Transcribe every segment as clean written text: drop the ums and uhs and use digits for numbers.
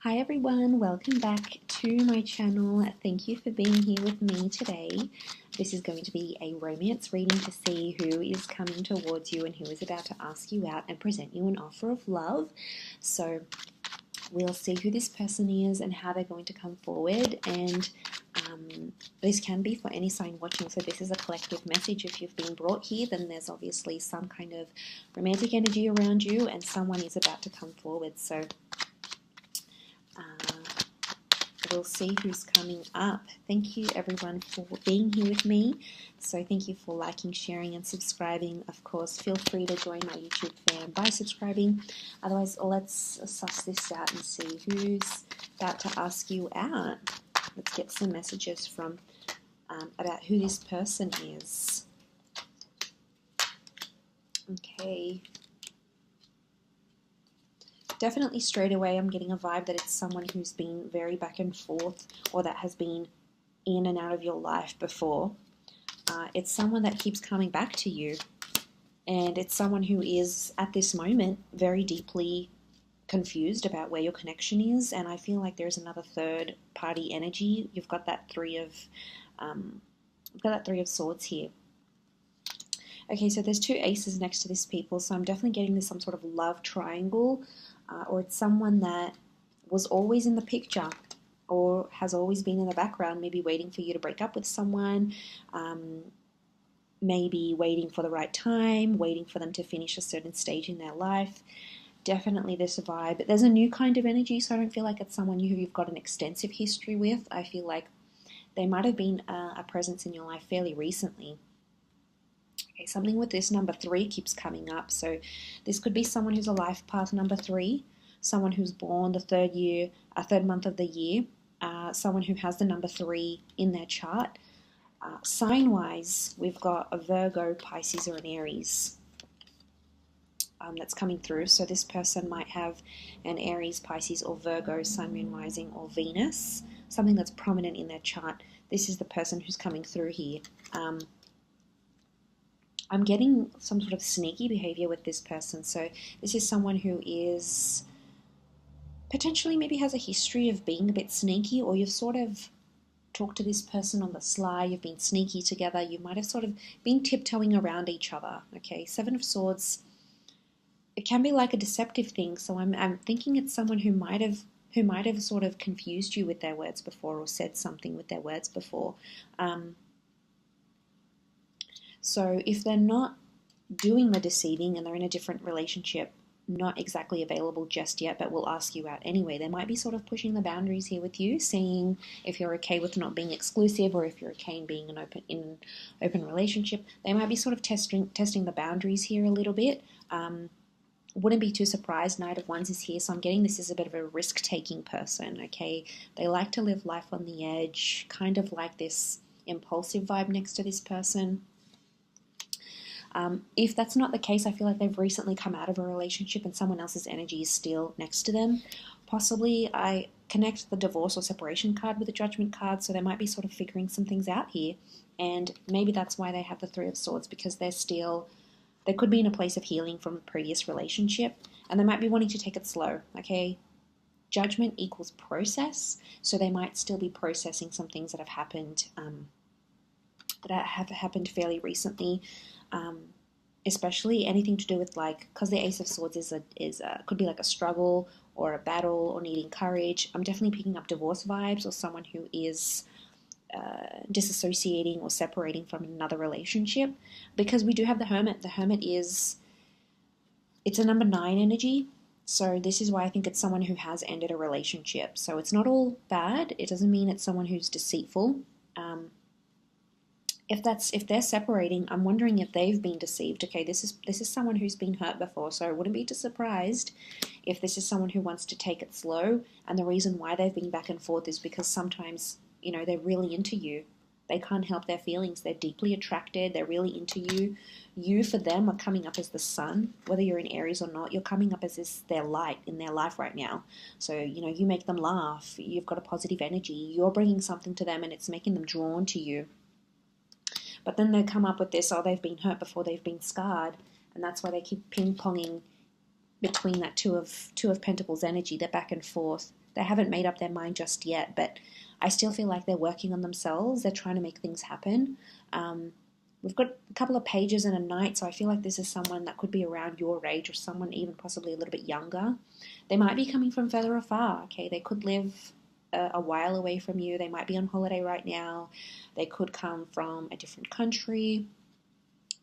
Hi everyone, welcome back to my channel. Thank you for being here with me today. This is going to be a romance reading to see who is coming towards you and who is about to ask you out and present you an offer of love. So we'll see who this person is and how they're going to come forward, and this can be for any sign watching, so this is a collective message. If you've been brought here, then there's obviously some kind of romantic energy around you and someone is about to come forward. So we'll see who's coming up. Thank you everyone for being here with me. So thank you for liking, sharing and subscribing. Of course, feel free to join my YouTube fam by subscribing. Otherwise, let's suss this out and see who's about to ask you out. Let's get some messages from about who this person is. Okay. Definitely straight away I'm getting a vibe that it's someone who's been very back and forth, or that has been in and out of your life before. It's someone that keeps coming back to you, and it's someone who is at this moment very deeply confused about where your connection is, and I feel like there's another third party energy. You've got that three of swords here. Okay, so there's two aces next to this people, so I'm definitely getting this some sort of love triangle, or it's someone that was always in the picture or has always been in the background, maybe waiting for you to break up with someone, maybe waiting for the right time, waiting for them to finish a certain stage in their life. Definitely this vibe. But there's a new kind of energy, so I don't feel like it's someone who you've got an extensive history with. I feel like they might have been a presence in your life fairly recently. Okay, something with this number 3 keeps coming up. So this could be someone who's a life path number 3, someone who's born the third month of the year, someone who has the number 3 in their chart. Sign-wise, we've got a Virgo, Pisces, or an Aries that's coming through. So this person might have an Aries, Pisces, or Virgo, Sun, Moon, Rising, or Venus, something that's prominent in their chart. This is the person who's coming through here. I'm getting some sort of sneaky behavior with this person. So this is someone who is potentially maybe has a history of being a bit sneaky, or you've sort of talked to this person on the sly, you've been sneaky together, you might have sort of been tiptoeing around each other. Okay, Seven of Swords, it can be like a deceptive thing, so I'm thinking it's someone who might have sort of confused you with their words before, or said something with their words before. So if they're not doing the deceiving and they're in a different relationship, not exactly available just yet, but will ask you out anyway, they might be sort of pushing the boundaries here with you, seeing if you're okay with not being exclusive, or if you're okay in being in an open relationship. They might be sort of testing the boundaries here a little bit. Wouldn't be too surprised. Knight of Wands is here, so I'm getting this as a bit of a risk-taking person, okay? They like to live life on the edge, kind of like this impulsive vibe next to this person. If that's not the case, I feel like they've recently come out of a relationship and someone else's energy is still next to them. Possibly I connect the divorce or separation card with the Judgment card, so they might be sort of figuring some things out here. And maybe that's why they have the Three of Swords, because they could be in a place of healing from a previous relationship, and they might be wanting to take it slow, okay? Judgment equals process, so they might still be processing some things that have happened fairly recently. Especially anything to do with, like, because the Ace of Swords could be like a struggle or a battle or needing courage. I'm definitely picking up divorce vibes, or someone who is disassociating or separating from another relationship, because we do have the Hermit. The Hermit it's a number 9 energy, so this is why I think it's someone who has ended a relationship. So it's not all bad. It doesn't mean it's someone who's deceitful. If they're separating, I'm wondering if they've been deceived. Okay, this is someone who's been hurt before, so I wouldn't be too surprised if this is someone who wants to take it slow, and the reason why they've been back and forth is because sometimes, they're really into you. They can't help their feelings. They're deeply attracted. They're really into you. You, for them, are coming up as the sun. Whether you're in Aries or not, you're coming up as their light in their life right now. So, you make them laugh. You've got a positive energy. You're bringing something to them, and it's making them drawn to you. But then they come up with this, they've been hurt before, they've been scarred, and that's why they keep ping-ponging between that two of Pentacles energy. They're back and forth. They haven't made up their mind just yet, but I still feel like they're working on themselves. They're trying to make things happen. We've got a couple of pages and a knight, so I feel like this is someone that could be around your age, or someone even possibly a little bit younger. They might be coming from further afar, okay? They could live a while away from you. They might be on holiday right now. They could come from a different country.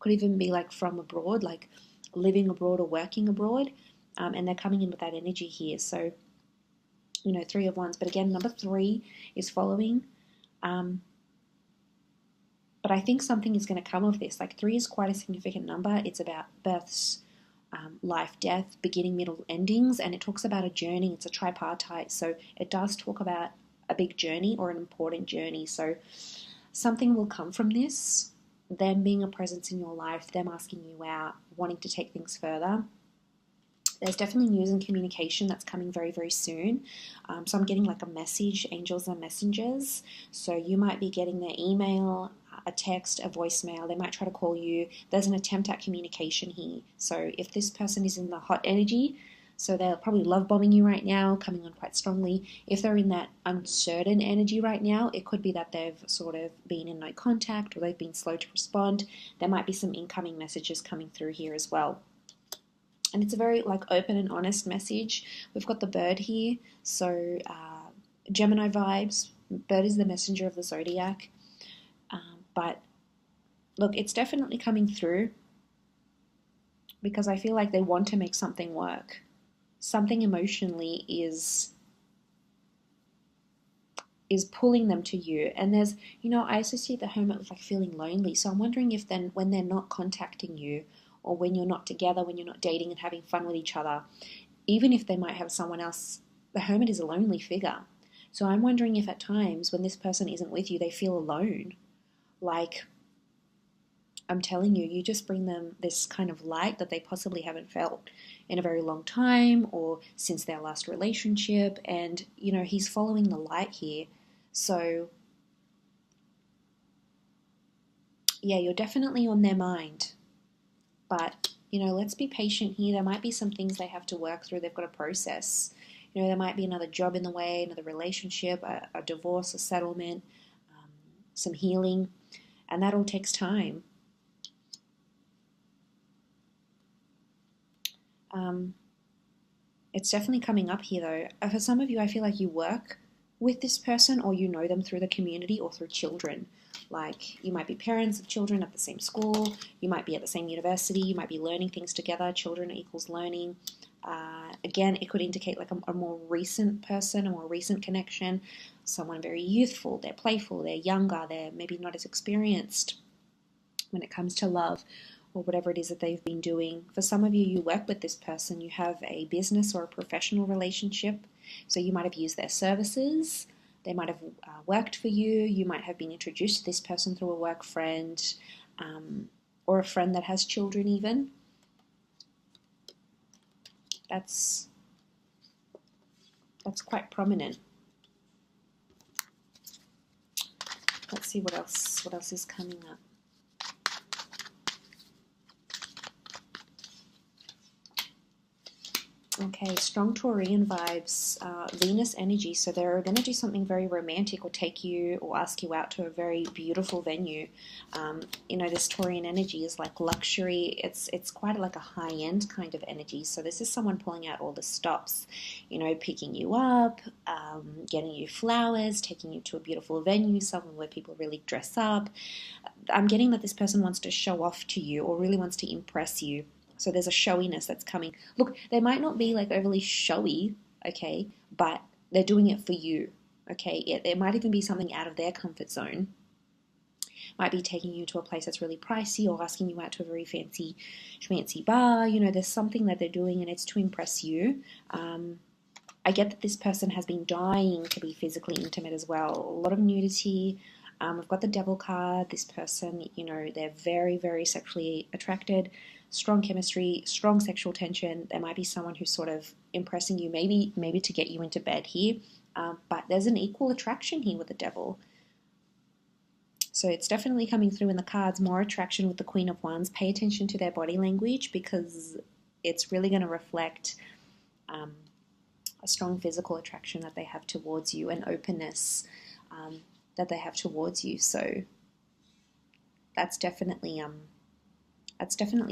Could even be like from abroad, like living abroad or working abroad. And they're coming in with that energy here. So, you know, 3 of Wands. But again, number 3 is following. But I think something is going to come of this. Like 3 is quite a significant number. It's about births, life, death, beginning, middle, endings. And it talks about a journey. It's a tripartite. So it does talk about a big journey or an important journey. So something will come from this. Them being a presence in your life, them asking you out, wanting to take things further. There's definitely news and communication that's coming very, very soon. So I'm getting like a message, angels are messengers. So you might be getting their email, a text, a voicemail. They might try to call you. There's an attempt at communication here. So if this person is in the hot energy, so they're probably love bombing you right now, coming on quite strongly. If they're in that uncertain energy right now, it could be that they've sort of been in no contact, or they've been slow to respond. There might be some incoming messages coming through here as well. And it's a very like open and honest message. We've got the bird here, so Gemini vibes. Bird is the messenger of the zodiac. But look, it's definitely coming through, because I feel like they want to make something work. Something emotionally is pulling them to you. And there's, you know, I associate the Hermit with like feeling lonely. So I'm wondering if then when they're not contacting you, or when you're not together, when you're not dating and having fun with each other, even if they might have someone else, the Hermit is a lonely figure. So I'm wondering if at times when this person isn't with you, they feel alone. Like, I'm telling you, you just bring them this kind of light that they possibly haven't felt in a very long time, or since their last relationship. And, you know, he's following the light here. So, yeah, you're definitely on their mind. But, you know, let's be patient here. There might be some things they have to work through. They've got to process. You know, there might be another job in the way, another relationship, a divorce, a settlement, some healing. And that all takes time. It's definitely coming up here, though. For some of you, I feel like you work with this person, or you know them through the community or through children. Like, you might be parents of children at the same school, you might be at the same university, you might be learning things together. Children equals learning. Again, it could indicate like a more recent person, a more recent connection, someone very youthful, they're playful, they're younger, they're maybe not as experienced when it comes to love, or whatever it is that they've been doing. For some of you, you work with this person, you have a business or a professional relationship, so you might have used their services, they might have worked for you, you might have been introduced to this person through a work friend, or a friend that has children even. That's quite prominent. Let's see what else is coming up. Okay, strong Taurian vibes, Venus energy. So they're going to do something very romantic, or take you or ask you out to a very beautiful venue. You know, this Taurian energy is like luxury. It's quite like a high-end kind of energy. So this is someone pulling out all the stops, you know, picking you up, getting you flowers, taking you to a beautiful venue, somewhere where people really dress up. I'm getting that this person wants to show off to you, or really wants to impress you. So there's a showiness that's coming. Look, they might not be like overly showy, okay, but they're doing it for you, okay? It might even be something out of their comfort zone. Might be taking you to a place that's really pricey, or asking you out to a very fancy bar. You know, there's something that they're doing, and it's to impress you. I get that this person has been dying to be physically intimate as well. A lot of nudity. We've got the Devil card. This person, you know, they're very, very sexually attracted. Strong chemistry, strong sexual tension. There might be someone who's sort of impressing you, maybe to get you into bed here. But there's an equal attraction here with the Devil. So it's definitely coming through in the cards. More attraction with the Queen of Wands. Pay attention to their body language, because it's really going to reflect a strong physical attraction that they have towards you, an openness that they have towards you. So that's definitely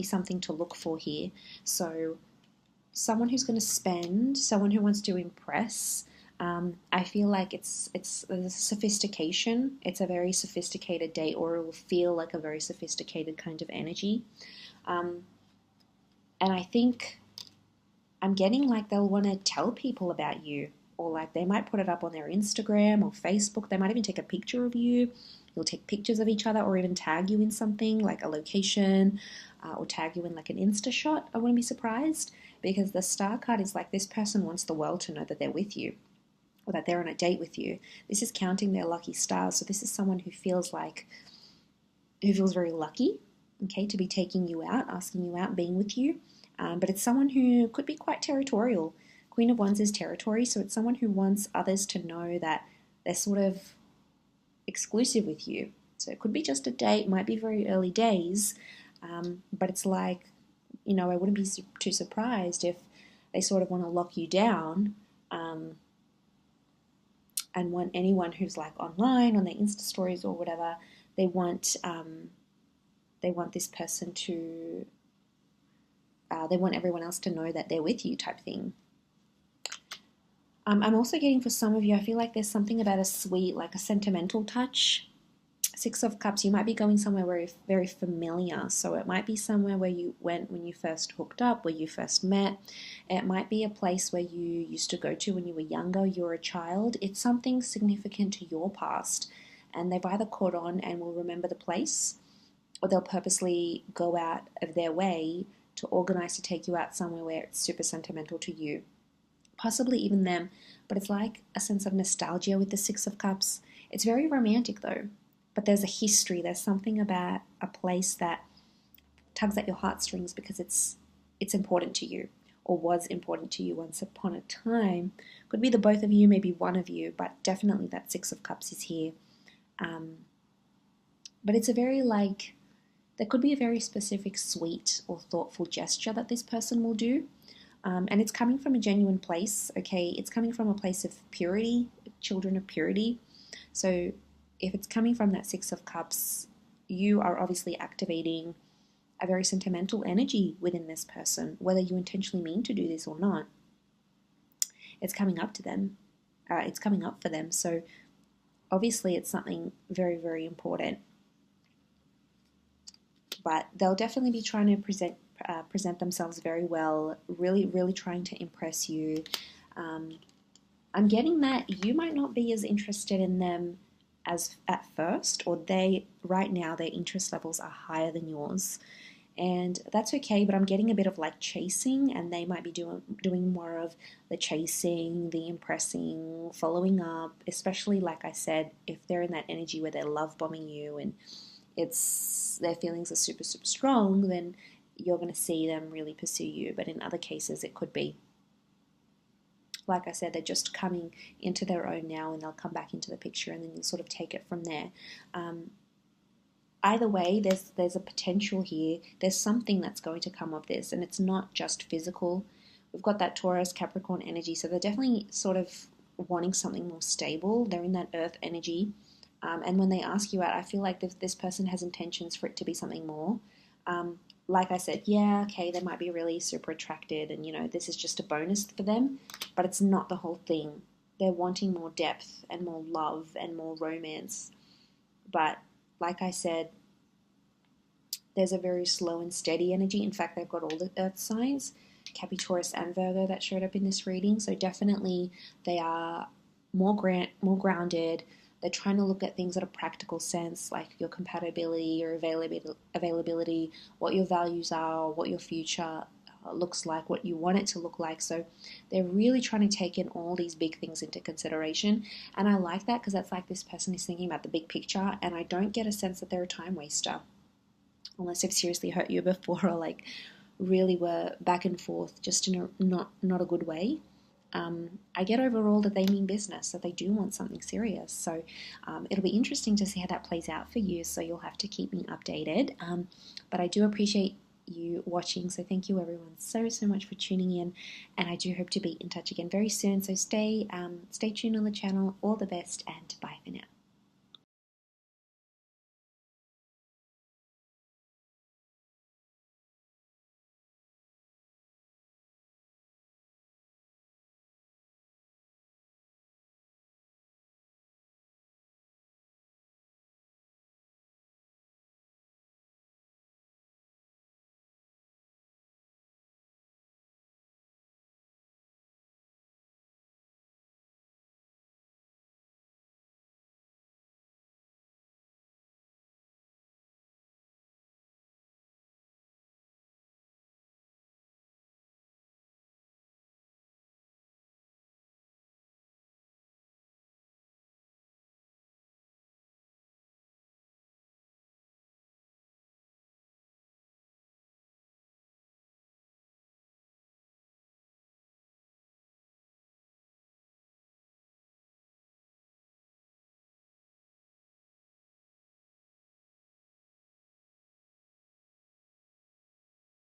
something to look for here. So someone who's going to spend, someone who wants to impress. I feel like it's there's a sophistication. It's a very sophisticated date, or it will feel like a very sophisticated kind of energy. And I think I'm getting like they'll want to tell people about you, or like they might put it up on their Instagram or Facebook. They might even take a picture of you. You'll take pictures of each other, or even tag you in something like a location, or tag you in like an Insta shot. I wouldn't be surprised, because the star card is like this person wants the world to know that they're with you, or that they're on a date with you. This is counting their lucky stars. So this is someone who feels very lucky, okay, to be taking you out, asking you out, being with you. But it's someone who could be quite territorial. Queen of Wands is territory, so it's someone who wants others to know that they're sort of exclusive with you. So it could be just a date, might be very early days, but it's like, I wouldn't be too surprised if they sort of want to lock you down, and want anyone who's like online on their Insta stories or whatever, they want this person to, they want everyone else to know that they're with you, type thing. I'm also getting, for some of you, I feel like there's something about a sweet, like a sentimental touch. Six of Cups, you might be going somewhere very, very familiar. So it might be somewhere where you went when you first hooked up, where you first met. It might be a place where you used to go to when you were younger, you were a child. It's something significant to your past. And they've either caught on and will remember the place, or they'll purposely go out of their way to organize to take you out somewhere where it's super sentimental to you. Possibly even them, but it's like a sense of nostalgia with the Six of Cups. It's very romantic though, but there's a history. There's something about a place that tugs at your heartstrings because it's important to you, or was important to you once upon a time. Could be the both of you, maybe one of you, but definitely that Six of Cups is here. But it's a very there could be a very specific, sweet or thoughtful gesture that this person will do. And it's coming from a genuine place, okay? It's coming from a place of purity, children of purity. So if it's coming from that Six of Cups, you are obviously activating a very sentimental energy within this person, whether you intentionally mean to do this or not. It's coming up to them. It's coming up for them. So obviously it's something very, very important. But they'll definitely be trying to present themselves very well, really, really trying to impress you. I'm getting that you might not be as interested in them as at first, or right now their interest levels are higher than yours. And that's okay, but I'm getting a bit of like chasing, and they might be doing more of the chasing, the impressing, following up, especially like I said, if they're in that energy where they're love bombing you and their feelings are super, super strong, then you're going to see them really pursue you. But in other cases, it could be, like I said, they're just coming into their own now, and they'll come back into the picture, and then you'll sort of take it from there. Either way, there's a potential here. There's something that's going to come of this, and it's not just physical. We've got that Taurus, Capricorn energy, so they're definitely sort of wanting something more stable. They're in that earth energy. And when they ask you out, I feel like this person has intentions for it to be something more. Like I said, yeah, okay, they might be really super attracted, and this is just a bonus for them, but it's not the whole thing. They're wanting more depth and more love and more romance. But like I said, there's a very slow and steady energy. In fact, they've got all the earth signs, Capi, Taurus, and Virgo, that showed up in this reading. So definitely they are more grounded. They're trying to look at things at a practical sense, like your compatibility, your availability, what your values are, what your future looks like, what you want it to look like. So they're really trying to take in all these big things into consideration. And I like that, because that's like this person is thinking about the big picture, and I don't get a sense that they're a time waster, unless they've seriously hurt you before, or like really were back and forth just in a not a good way. I get overall that they mean business, that they do want something serious. So it'll be interesting to see how that plays out for you. So you'll have to keep me updated. But I do appreciate you watching. So thank you everyone so much for tuning in, and I do hope to be in touch again very soon. So stay tuned on the channel. All the best, and bye for now.